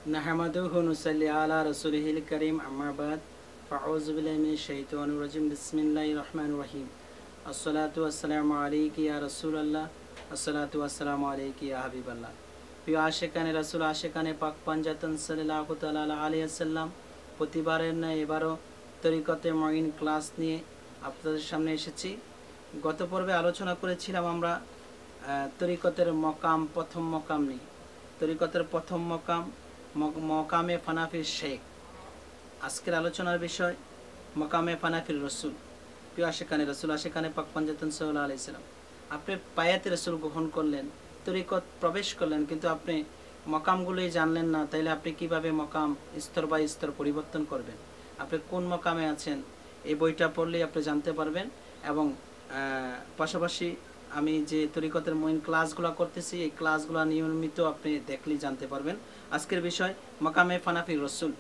نحمده ونصلي على رسوله الكريم أما بعد فأعوذ بالله من الشيطان الرجيم بسم الله الرحمن الرحيم الصلاة والسلام عليك يا رسول الله الصلاة والسلام عليك يا حبيب الله প্রিয় আশিকানে রাসূল আশিকানে পাক পাঞ্জাতন সাল্লাল্লাহু তাআলা আলাইহি ওয়াসাল্লাম প্রতিবারের ন্যায় এবারও তরিকতে মুঈন ক্লাস নিয়ে আপনাদের সামনে এসেছি। গত পর্বে আলোচনা করেছিলাম আমরা তরিকতের মকাম প্রথম মকাম নিয়ে। তরিকতের প্রথম মকাম মকামে ফানাফির শেখ। আজকের আলোচনার বিষয় মকামে ফানাফির রসুল। প্রিয় আশিকানে রসুল আশিকানে পাক পাঞ্জাতন সাল্লাল্লাহু আলাইহি ওয়াসাল্লাম আপনি পায়াতে রসুল গ্রহণ করলেন, তরিকত প্রবেশ করলেন, কিন্তু আপনি মকামগুলোই জানলেন না, তাইলে আপনি কিভাবে মকাম স্তর বাই স্তর পরিবর্তন করবেন? আপনি কোন মকামে আছেন এই বইটা পড়লেই আপনি জানতে পারবেন। এবং পাশাপাশি আমি যে তরিকতের মুঈন ক্লাসগুলো করতেছি এই ক্লাসগুলো নিয়মিত আপনি দেখলেই জানতে পারবেন। আজকের বিষয় মকামে ফানাফির রসুল।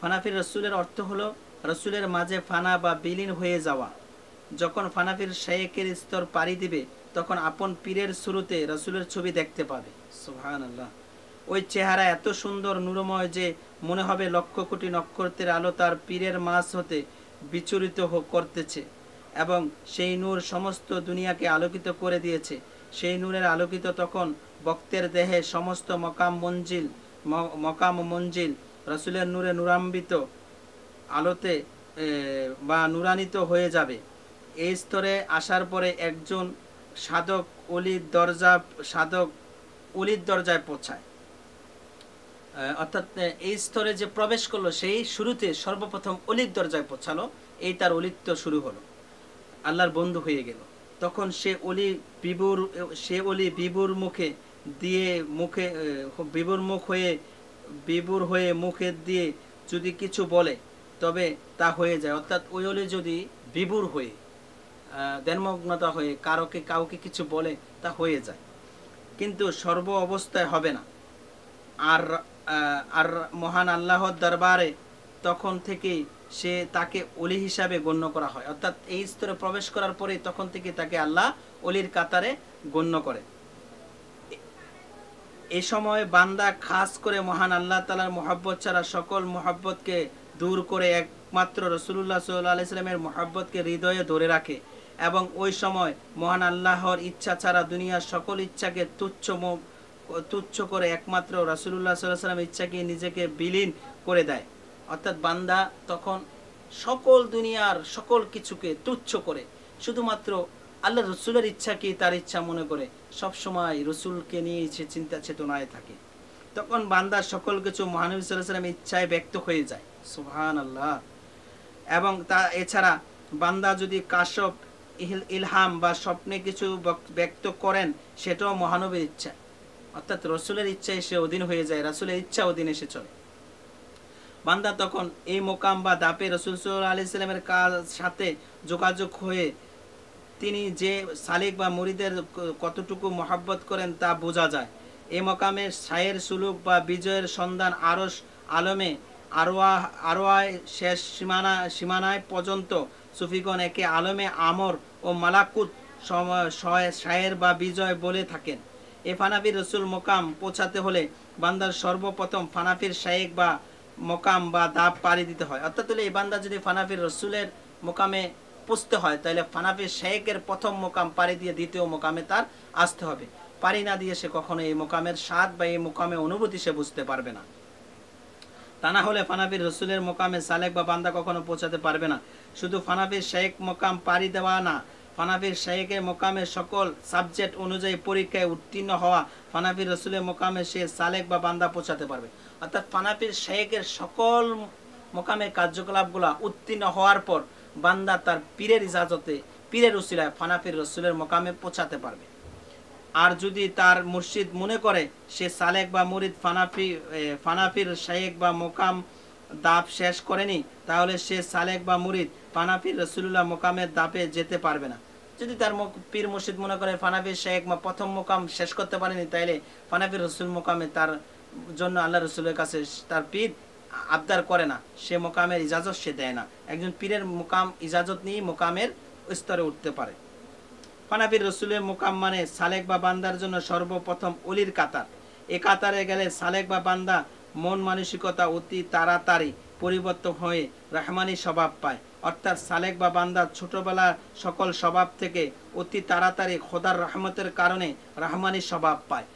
ফানাফির রসুলের অর্থ হলো রসুলের মাঝে ফানা বা বিলীন হয়ে যাওয়া। যখন ফানাফির শেখের স্তর পাড়ি দিবে তখন আপন পীরের শুরুতে রসুলের ছবি দেখতে পাবে। সুবহানাল্লাহ। ওই চেহারা এত সুন্দর নূরময় যে মনে হবে লক্ষ কোটি নক্ষত্রের আলো তার পীরের মাঝ হতে বিচরিত করতেছে এবং সেই নূর সমস্ত দুনিয়াকে আলোকিত করে দিয়েছে। সেই নূরের আলোকিত তখন ভক্তের দেহে সমস্ত মকাম মঞ্জিল রসুলের নূরে নূরান্বিত আলোতে বা নূরান্বিত হয়ে যাবে। এই স্তরে আসার পরে একজন সাধক অলির দরজায় পৌঁছায়। অর্থাৎ এই স্তরে যে প্রবেশ করলো সেই শুরুতে সর্বপ্রথম অলির দরজায় পৌঁছালো, এই তার অলিত্ব শুরু হলো, আল্লাহর বন্ধু হয়ে গেল। তখন সে অলি বিবুর হয়ে মুখে দিয়ে যদি কিছু বলে তবে তা হয়ে যায়। অর্থাৎ ওই অলি যদি বিবুর হয়ে ধ্যানমগ্নতা হয়ে কাউকে কিছু বলে তা হয়ে যায়, কিন্তু সর্ব অবস্থায় হবে না। আর মহান আল্লাহর দরবারে তখন থেকেই সে তাকে অলি হিসাবে গণ্য করা হয়। অর্থাৎ এই স্তরে প্রবেশ করার পরে তখন থেকে তাকে আল্লাহ অলির কাতারে গণ্য করে। এই সময় বান্দা খাস করে মহান আল্লাহ তাআলার মুহাব্বত ছাড়া সকল মুহাব্বতকে দূর করে একমাত্র রাসূলুল্লাহ সাল্লাল্লাহু আলাইহি ওয়াসাল্লামের মুহাব্বতকে হৃদয়ে ধরে রাখে এবং ওই সময় মহান আল্লাহর ইচ্ছা ছাড়া দুনিয়ার সকল ইচ্ছাকে তুচ্ছ করে একমাত্র রাসূলুল্লাহ সাল্লাল্লাহু আলাইহি ওয়াসাল্লামের ইচ্ছাকে নিজেকে বিলীন করে দেয়। অর্থাৎ বান্দা তখন সকল দুনিয়ার সকল কিছুকে তুচ্ছ করে শুধুমাত্র আল্লাহ রসুলের ইচ্ছাকে তার ইচ্ছা মনে করে সব সময় রসুলকে নিয়ে সে চিন্তা চেতনায় থাকে। তখন বান্দার সকল কিছু মহানবী সাল্লাল্লাহু আলাইহি ওয়াসাল্লামের ইচ্ছায় ব্যক্ত হয়ে যায়। সুবহানাল্লাহ। এবং তা এছাড়া বান্দা যদি কাশফ ইলহাম বা স্বপ্নে কিছু ব্যক্ত করেন সেটাও মহানবীর ইচ্ছা। অর্থাৎ রসুলের ইচ্ছায় সে অধীন হয়ে যায়, রসুলের ইচ্ছা অধীনে সে চলে। বান্দা তখন এই মোকাম বা দাপে রাসূল সাল্লাল্লাহু আলাইহি ওয়াসাল্লামের সাথে যোগাযোগ হয়ে তিনি যে সালেক বা মুরিদের কতটুকু মহব্বত করেন তা বোঝা যায়। এই মোকামে শায়ের সুলুক বা বিজয়ের সন্ধান আরশ আলমে আরওয়ায় শেষ সীমানায় পর্যন্ত সুফিগণ একে আলমে আমর ও মালাকুত শায়ের বা বিজয় বলে থাকেন। এই ফানাফির রসুল মোকাম পৌঁছাতে হলে বান্দার সর্বপ্রথম ফানাফির শায়েক বা মোকাম বা দাপ পাড়ি দিতে হয়। অর্থাৎ এই বান্দা যদি ফানাফির রসুলের মোকামে পৌঁছতে হয় তাহলে ফানাফির শায়েকের প্রথম মোকাম পাড়ি দিয়ে দ্বিতীয় মোকামে তার আসতে হবে। পাড়ি না দিয়ে সে কখনো এই মোকামের স্বাদ বা এই মোকামে অনুভূতি সে বুঝতে পারবে না। তা না হলে ফানাফির রসুলের মোকামে সালেক বা বান্দা কখনো পৌঁছাতে পারবে না। শুধু ফানাফির শায়েক মোকাম পাড়ি দেওয়া না, ফানাফির শায়েকের মোকামে সকল সাবজেক্ট অনুযায়ী পরীক্ষায় উত্তীর্ণ হওয়া ফানাফির রসুলের মোকামে সে সালেক বা বান্দা পৌঁছাতে পারবে। অর্থাৎ ফানাফির শায়েকের সকল মোকামের কার্যকলাপগুলা উত্তীর্ণ হওয়ার পর বান্দা তার পীরের ইজাজতে পীরের উসিলায় ফানাফির রসুলের মোকামে পৌঁছাতে পারবে। আর যদি তার মুর্শিদ মনে করে সে সালেক বা মুরিদ ফানাফির শায়েক বা মোকাম দাপ শেষ করেনি তাহলে সে সালেক বা মুরিদ ফানাফির রসুলুল্লাহ মোকামের দাপে যেতে পারবে না। যদি তার পীর মুর্শিদ মনে করে ফানাফির শায়েক বা প্রথম মোকাম শেষ করতে পারেনি তাইলে ফানাফির রসুল মোকামে তার জন্য আল্লাহ রসুলের কাছে তার পীর আবদার করে না, সে মোকামের ইজাজত সে দেয় না। একজন পীরের মোকাম ইজাজত নিয়ে মোকামের স্তরে উঠতে পারে। ফানাফির রসুলের মোকাম মানে সালেক বা বান্দার জন্য সর্বপ্রথম অলির কাতার। এ কাতারে গেলে সালেক বা বান্দা মন মানসিকতা অতি তাড়াতাড়ি পরিবর্তন হয়ে রহমানি স্বভাব পায়। অর্থাৎ সালেক বা বান্দা ছোটবেলা সকল স্বভাব থেকে অতি তাড়াতাড়ি খোদার রহমতের কারণে রহমানি স্বভাব পায়।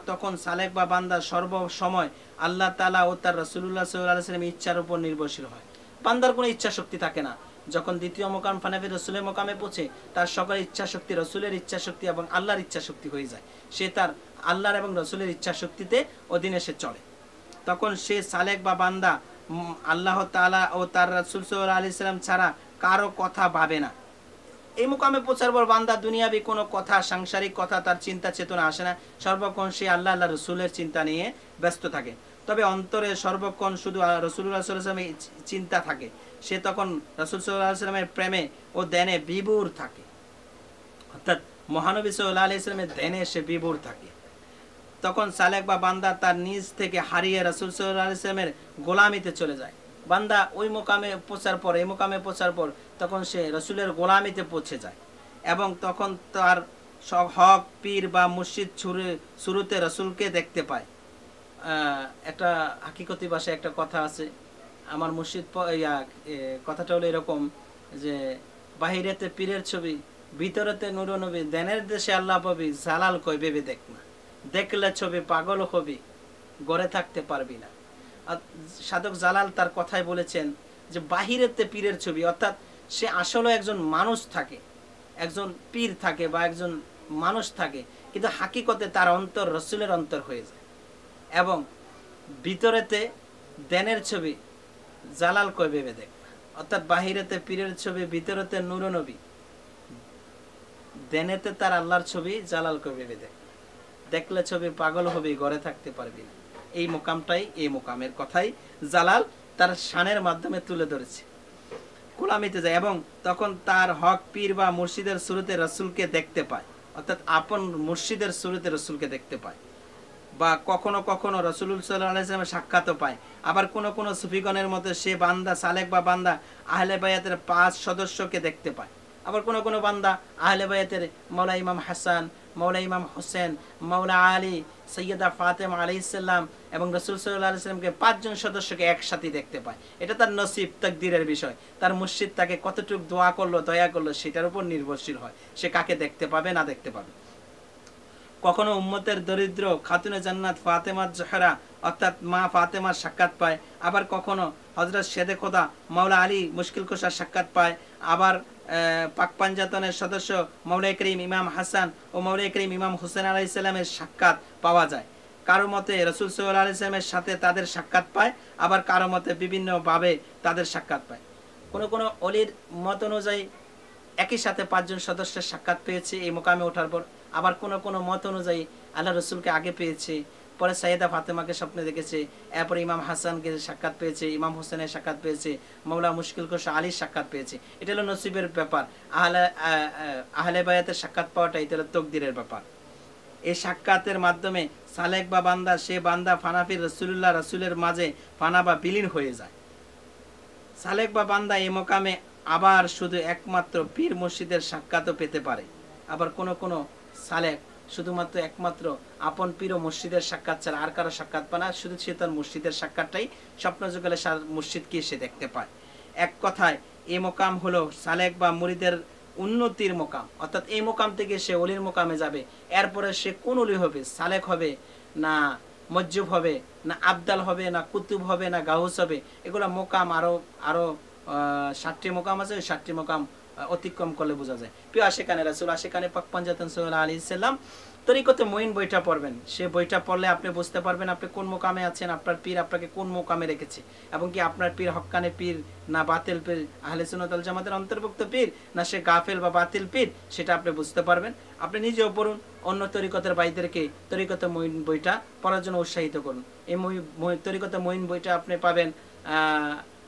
তখন সালেক বা বান্দা সর্বসময় আল্লাহ তাআলা ও তার রাসূলুল্লাহ সাল্লাল্লাহু আলাইহি ওয়াসাল্লামের ইচ্ছার উপর নির্ভরশীল হয়। বান্দার কোনো ইচ্ছা শক্তি থাকে না। যখন দ্বিতীয় মোকাম ফানাফি রসুলের মোকামে পৌঁছে তার সকল ইচ্ছা শক্তি রসুলের ইচ্ছা শক্তি এবং আল্লাহর ইচ্ছা শক্তি হয়ে যায়। সে তার আল্লাহর এবং রসুলের ইচ্ছা শক্তিতে অধীনে সে চলে। তখন সে সালেক বা বান্দা আল্লাহ তাআলা ও তার রাসূল সাল্লাল্লাহু আলাইহি ওয়াসাল্লাম ছাড়া কারো কথা ভাবে না। এই মোকামে পৌঁছার পর বান্দা দুনিয়াবি কোনো কথা, সাংসারিক কথা তার চিন্তা চেতনা আসে না। সর্বক্ষণ সে আল্লাহ রসুলের চিন্তা নিয়ে ব্যস্ত থাকে। তবে অন্তরে সর্বক্ষণ শুধু রাসূলুল্লাহ সাল্লাল্লাহু আলাইহি ওয়াসাল্লামের চিন্তা থাকে। সে তখন রাসূল সাল্লাল্লাহু আলাইহি ওয়াসাল্লামের প্রেমে ও ধ্যানে বিভোর থাকে। অর্থাৎ মহানবী সাল্লাল্লাহু আলাইহি ওয়াসাল্লামের ধ্যানে সে বিভোর থাকে। তখন সালেক বা বান্দা তার নিজ থেকে হারিয়ে রাসূল সাল্লাল্লাহু আলাইহি ওয়াসাল্লামের গোলামিতে চলে যায়। বান্দা ওই মোকামে পৌঁছার পর, এই মোকামে পৌঁছার পর তখন সে রসুলের গোলামিতে পৌঁছে যায় এবং তখন তার হক পীর বা মুর্শিদ শুরুতে রসুলকে দেখতে পায়। একটা হাকিকতি ভাষায় একটা কথা আছে, আমার মুর্শিদ কথাটা হলো এরকম যে বাহিরেতে পীরের ছবি, ভিতরেতে নূর নবী, ধ্যানের দেশে আল্লাহ পাবি, জালাল কই ভেবে দেখ না, দেখলে ছবি পাগল হবি, গড়ে থাকতে পারবি না। সাধক জালাল তার কথায় বলেছেন যে বাহিরেতে পীরের ছবি, অর্থাৎ সে আসলে একজন মানুষ থাকে, একজন পীর থাকে বা একজন মানুষ থাকে, কিন্তু হাকিকতে তার অন্তর রসুলের অন্তর হয়ে যায়। এবং ভিতরেতে ধ্যানের ছবি, জালাল কই ভেবে দেখ, অর্থাৎ বাহিরেতে পীরের ছবি, ভিতরেতে নূর নবী, ধ্যানেতে তার আল্লাহর ছবি, জালাল কই ভেবে দেখ, দেখলে ছবি পাগল হবি, ঘরে থাকতে পারবি না। এই মোকামটাই, এই মোকামের কথাই জালাল তার শানের মাধ্যমে তুলে ধরেছে। গোলামিতে যায় এবং তখন তার হক পীর বা মুর্শিদের শুরুতে রসুলকে দেখতে পায়, অর্থাৎ আপন মুর্শিদের শুরুতে রসুলকে দেখতে পায়। বা কখনো কখনো রাসূলুল্লাহ সাল্লাল্লাহু আলাইহি ওয়াসাল্লামের সাক্ষাৎও পায়। আবার কোনো কোনো সুফিগণের মধ্যে সে বান্দা সালেক বা বান্দা আহলে বায়াতের 5 সদস্যকে দেখতে পায়। আবার কোনো কোনো বান্দা আহলে বায়াতের মাওলা ইমাম হাসান, মাওলা ইমাম হোসেন, মাওলা আলী, সৈয়দা ফাতেমা আলাইহিস সালাম এবং রাসূল সাল্লাল্লাহু আলাইহি ওয়াসাল্লামকে 5 জন সদস্যকে একসাথে দেখতে পায়। এটা তার নসিব, তাকদীরের বিষয়। তার মুর্শিদ তাকে কতটুকু দোয়া করলো, দয়া করলো, সেটার উপর নির্ভরশীল হয় সে কাকে দেখতে পাবে না দেখতে পাবে। কখনো উম্মতের দরিদ্র খাতুনে জান্নাত ফাতেমা জোহরা অর্থাৎ মা ফাতেমার সাক্ষাৎ পায়। আবার কখনো হযরত শেদে খোদা মাওলা আলী মুশকিল কুশার সাক্ষাৎ পায়। আবার পাক পাঞ্জাতনের সদস্য মাওলাই করিম ইমাম হাসান ও মাওলাই করিম ইমাম হোসেন আলাইহিস সালামের সাক্ষাৎ পাওয়া যায়। কারো মতে রাসূল সাল্লাল্লাহু আলাইহি ওয়াসাল্লামের সাথে তাদের সাক্ষাৎ পায়, আবার কারো মতে বিভিন্নভাবে তাদের সাক্ষাৎ পায়। কোনো কোনো অলির মত অনুযায়ী একই সাথে 5 জন সদস্যের সাক্ষাৎ পেয়েছে এই মোকামে ওঠার পর। আবার কোনো কোনো মত অনুযায়ী আল্লাহ রসুলকে আগে পেয়েছে, পরে সাইয়েদা ফাতেমাকে স্বপ্নে দেখেছে, এরপরে ইমাম হাসানকে সাক্ষাৎ পেয়েছে, ইমাম হোসেনের সাক্ষাৎ পেয়েছে, মাওলা মুশকিল কুশা আলীর সাক্ষাৎ পেয়েছে। এটা হলো নসিবের ব্যাপার। আহলে বায়াতের সাক্ষাৎ পাওয়াটা এটা হলো তকদিরের ব্যাপার। এই সাক্ষাতের মাধ্যমে সালেক বা বান্দা, সে বান্দা ফানাফির রাসূলুল্লাহ রাসূলের মাঝে ফানা বা বিলীন হয়ে যায়। সালেক বা বান্দা এই মোকামে আবার শুধু একমাত্র পীর মুর্শিদের সাক্ষাৎও পেতে পারে। আবার কোনো কোনো সালেক শুধুমাত্র একমাত্র আপন পীর ও মুর্শিদের সাক্ষাৎ ছাড়া আর কারো সাক্ষাৎ পায় না, শুধু সে তার মুর্শিদের সাক্ষাৎটাই স্বপ্ন যুগলে মুর্শিদকে সে দেখতে পায়। এক কথায় এই মোকাম হলো সালেক বা মুরিদের উন্নতির মোকাম, অর্থাৎ এই মোকাম থেকে সে অলির মোকামে যাবে। এরপরে সে কোন অলি হবে, সালেক হবে না মজ্জুব হবে না আবদাল হবে না কুতুব হবে না গাউস হবে, এগুলো মোকাম আরো 7টি মোকাম আছে। 7টি মোকাম অতিক্রম করলে বোঝা যায়। প্রিয় আশিকানে রাসূল, আশিকানে পাক পাঞ্জাতন সাল্লাল্লাহু আলাইহি সাল্লাম তরিকতে মুইন বইটা পড়বেন। সে বইটা পড়লে আপনি বুঝতে পারবেন আপনি কোন মোকামে আছেন, আপনার পীর আপনাকে কোন মোকামে রেখেছে, এবং কি আপনার পীর হক্কানে পীর না বাতিল পীর, আহলে সুন্নাত ওয়াল জামাতের অন্তর্ভুক্ত পীর না সে গাফেল বা বাতিল পীর, সেটা আপনি বুঝতে পারবেন। আপনি নিজেও পড়ুন, অন্য তরিকতের ভাইদেরকে তরিকতে মুইন বইটা পড়ার জন্য উৎসাহিত করুন। এই তরিকতে মুইন বইটা আপনি পাবেন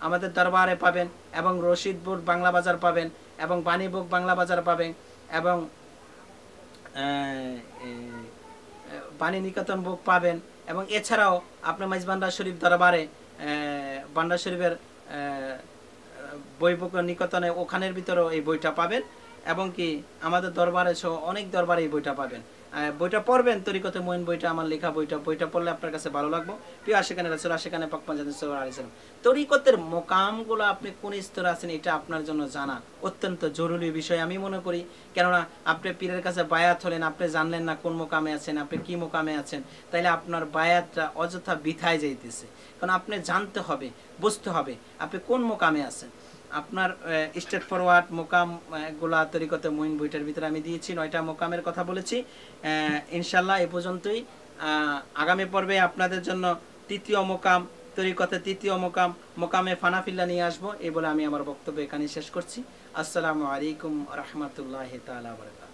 আমাদের দরবারে পাবেন, এবং রশিদপুর বাংলা বাজার পাবেন, এবং বাণীবুক বাংলা বাজার পাবেন, এবং বাণী নিকেতন বুক পাবেন। এবং এছাড়াও আপনি মাইজবান্ডার শরীফ দরবারে বান্ডার শরীফের বই বুক নিকেতনে ওখানের ভিতরেও এই বইটা পাবেন, এবং কি আমাদের দরবারে সহ অনেক দরবারে এই বইটা পাবেন। বইটা পড়বেন, তরিকতে মুইন বইটা, আমার লেখা বইটা পড়লে আপনার কাছে ভালো লাগবে। প্রিয় আশিকানে রাসূল, আশিকানে পাক পাঞ্জাবি সাল্লাল্লাহু আলাইহি ওয়াসাল্লাম, তরিকতের মোকামগুলো আপনি কোন স্তরে আছেন এটা আপনার জন্য জানা অত্যন্ত জরুরি বিষয় আমি মনে করি। কেননা আপনি পীরের কাছে বায়াত হলেন, আপনি জানলেন না কোন মোকামে আছেন, আপনি কি মোকামে আছেন, তাইলে আপনার বায়াতটা অযথা বৃথায় যাইতেছে। কারণ আপনি জানতে হবে, বুঝতে হবে আপনি কোন মোকামে আছেন। আপনার স্ট্রেট ফরওয়ার্ড মোকাম গুলা তরিকতে মুইন বইটার ভিতরে আমি দিয়েছি, 9টা মোকামের কথা বলেছি। ইনশাল্লাহ এ পর্যন্তই। আগামী পর্বে আপনাদের জন্য তৃতীয় মোকাম, তরিকতে তৃতীয় মোকামে ফানাফিল্লা নিয়ে আসবো। এই বলে আমি আমার বক্তব্য এখানে শেষ করছি। আসসালামু আলাইকুম রহমতুল্লাহ তাআলা ওয়া বারাকাতুহু।